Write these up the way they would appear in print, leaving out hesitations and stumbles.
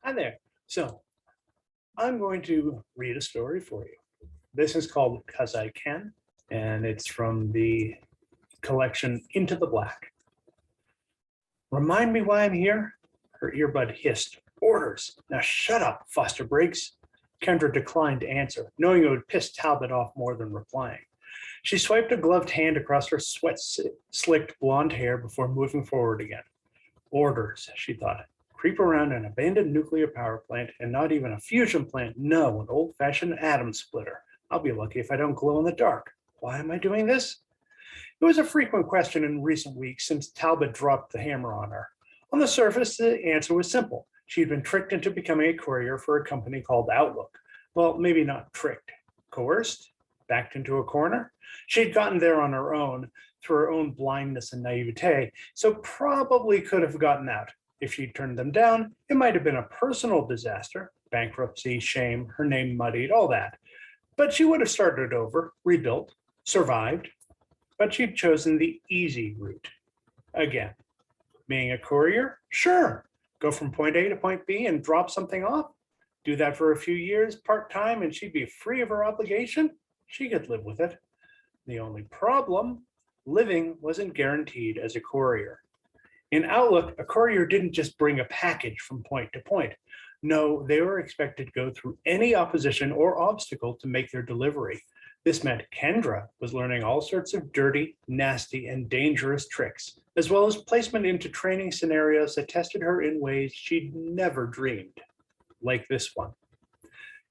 Hi there. So I'm going to read a story for you. This is called Cause I Can, and it's from the collection Into the Black. Remind me why I'm here? Her earbud hissed. Orders. Now shut up, Foster Briggs. Kendra declined to answer, knowing it would piss Talbot off more than replying. She swiped a gloved hand across her sweat-slicked blonde hair before moving forward again. Orders, she thought. Creep around an abandoned nuclear power plant and not even a fusion plant. No, an old-fashioned atom splitter. I'll be lucky if I don't glow in the dark. Why am I doing this? It was a frequent question in recent weeks since Talbot dropped the hammer on her. On the surface, the answer was simple. She'd been tricked into becoming a courier for a company called Outlook. Well, maybe not tricked. Coerced? Backed into a corner? She'd gotten there on her own through her own blindness and naivete, so probably could have gotten out. If she'd turned them down, it might have been a personal disaster, bankruptcy, shame, her name muddied, all that. But she would have started over, rebuilt, survived, but she'd chosen the easy route. Again, being a courier? Sure. Go from point A to point B and drop something off? Do that for a few years, part-time, and she'd be free of her obligation? She could live with it. The only problem, living wasn't guaranteed as a courier. In Outlook, a courier didn't just bring a package from point to point. No, they were expected to go through any opposition or obstacle to make their delivery. This meant Kendra was learning all sorts of dirty, nasty, and dangerous tricks, as well as placement into training scenarios that tested her in ways she'd never dreamed, like this one.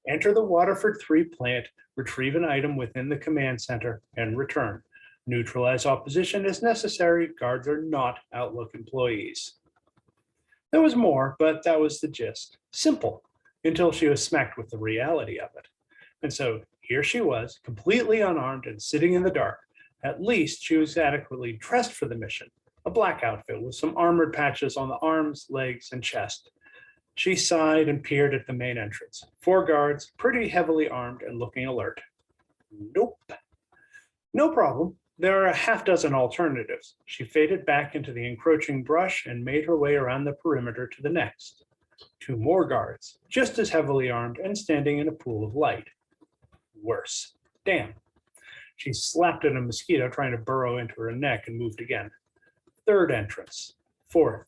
Enter the Waterford 3 plant, retrieve an item within the command center, and return. Neutralize opposition as necessary. Guards are not Outlook employees. There was more, but that was the gist. Simple, until she was smacked with the reality of it. And so here she was, completely unarmed and sitting in the dark. At least she was adequately dressed for the mission, a black outfit with some armored patches on the arms, legs, and chest. She sighed and peered at the main entrance. 4 guards, pretty heavily armed and looking alert. Nope. No problem. There are a half dozen alternatives. She faded back into the encroaching brush and made her way around the perimeter to the next. 2 more guards, just as heavily armed and standing in a pool of light. Worse. Damn. She slapped at a mosquito trying to burrow into her neck and moved again. 3rd entrance. 4th.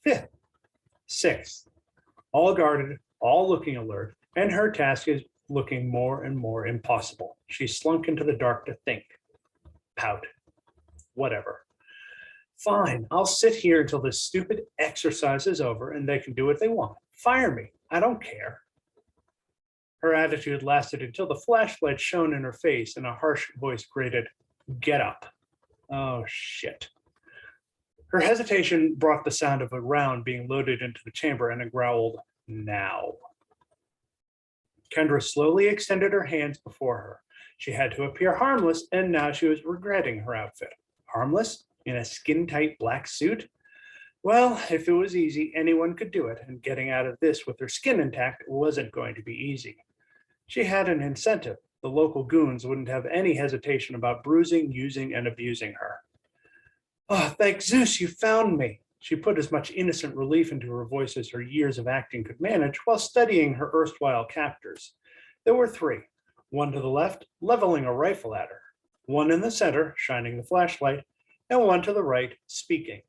5th. 6th. All guarded, all looking alert, and her task is looking more and more impossible. She slunk into the dark to think. Pout. Whatever. Fine, I'll sit here until this stupid exercise is over and they can do what they want. Fire me. I don't care. Her attitude lasted until the flashlight shone in her face and a harsh voice grated, "Get up." Oh, shit. Her hesitation brought the sound of a round being loaded into the chamber and a growled, "Now." Kendra slowly extended her hands before her. She had to appear harmless, and now she was regretting her outfit. Harmless? In a skin-tight black suit? Well, if it was easy, anyone could do it, and getting out of this with her skin intact wasn't going to be easy. She had an incentive. The local goons wouldn't have any hesitation about bruising, using, and abusing her. Oh, thank Zeus, you found me. She put as much innocent relief into her voice as her years of acting could manage while studying her erstwhile captors. There were 3. 1 to the left, leveling a rifle at her. 1 in the center, shining the flashlight, and 1 to the right, speaking.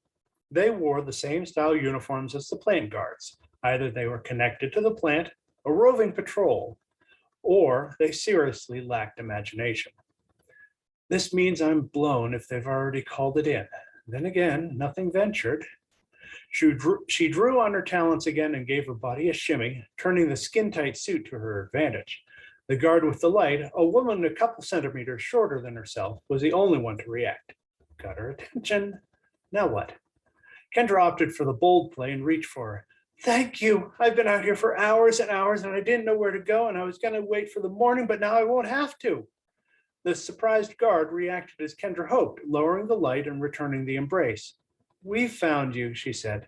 They wore the same style uniforms as the plant guards. Either they were connected to the plant, a roving patrol, or they seriously lacked imagination. This means I'm blown if they've already called it in. Then again, nothing ventured. She drew on her talents again and gave her body a shimmy, turning the skin-tight suit to her advantage. The guard with the light, a woman a couple centimeters shorter than herself, was the only one to react. Got her attention. Now what? Kendra opted for the bold play and reached for her. Thank you. I've been out here for hours and hours and I didn't know where to go and I was going to wait for the morning, but now I won't have to. The surprised guard reacted as Kendra hoped, lowering the light and returning the embrace. We found you, she said.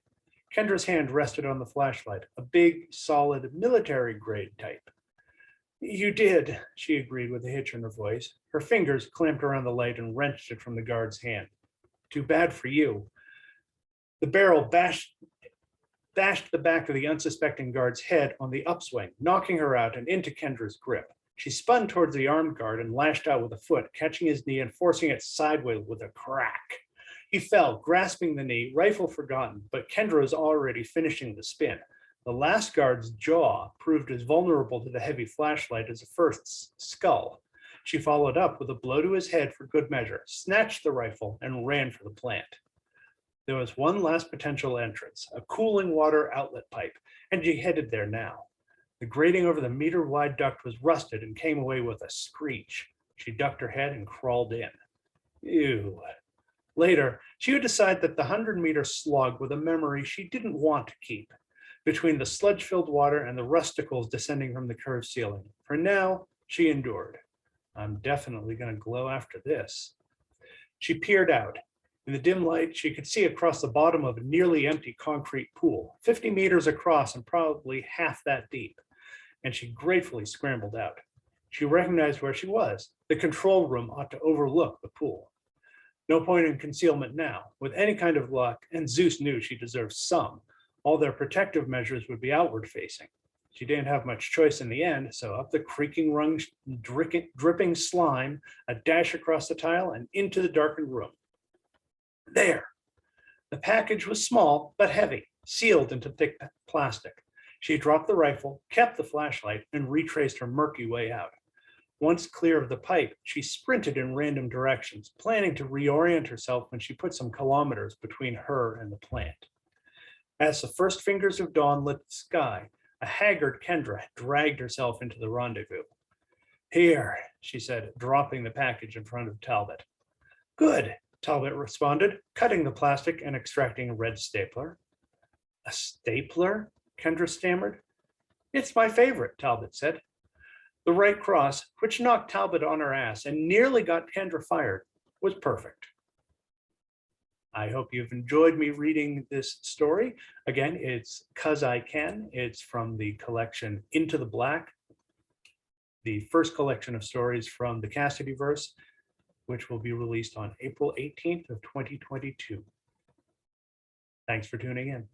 Kendra's hand rested on the flashlight, a big, solid, military-grade type. You did, she agreed with a hitch in her voice. Her fingers clamped around the light and wrenched it from the guard's hand. Too bad for you. The barrel bashed bashed the back of the unsuspecting guard's head on the upswing, knocking her out and into Kendra's grip. She spun towards the armed guard and lashed out with a foot, catching his knee and forcing it sideways with a crack. He fell, grasping the knee, rifle forgotten, but Kendra was already finishing the spin. The last guard's jaw proved as vulnerable to the heavy flashlight as the first's skull. She followed up with a blow to his head for good measure, snatched the rifle, and ran for the plant. There was one last potential entrance, a cooling water outlet pipe, and she headed there now. The grating over the meter-wide duct was rusted and came away with a screech. She ducked her head and crawled in. Ew. Later, she would decide that the 100-meter slog was a memory she didn't want to keep, between the sludge-filled water and the rusticles descending from the curved ceiling. For now, she endured. I'm definitely going to glow after this. She peered out. In the dim light, she could see across the bottom of a nearly empty concrete pool, 50 meters across and probably half that deep, and she gratefully scrambled out. She recognized where she was. The control room ought to overlook the pool. No point in concealment now. With any kind of luck, and Zeus knew she deserved some, all their protective measures would be outward facing. She didn't have much choice in the end, so up the creaking rungs, dripping slime, a dash across the tile and into the darkened room. There. The package was small but heavy, sealed into thick plastic. She dropped the rifle, kept the flashlight, and retraced her murky way out. Once clear of the pipe, she sprinted in random directions, planning to reorient herself when she put some kilometers between her and the plant. As the first fingers of dawn lit the sky, a haggard Kendra dragged herself into the rendezvous. Here, she said, dropping the package in front of Talbot. Good, Talbot responded, cutting the plastic and extracting a red stapler. A stapler? Kendra stammered. It's my favorite, Talbot said. The right cross, which knocked Talbot on her ass and nearly got Kendra fired, was perfect. I hope you've enjoyed me reading this story. Again, it's 'Cause I Can. It's from the collection Into the Black, the first collection of stories from the Cassidyverse, which will be released on April 18th of 2022. Thanks for tuning in.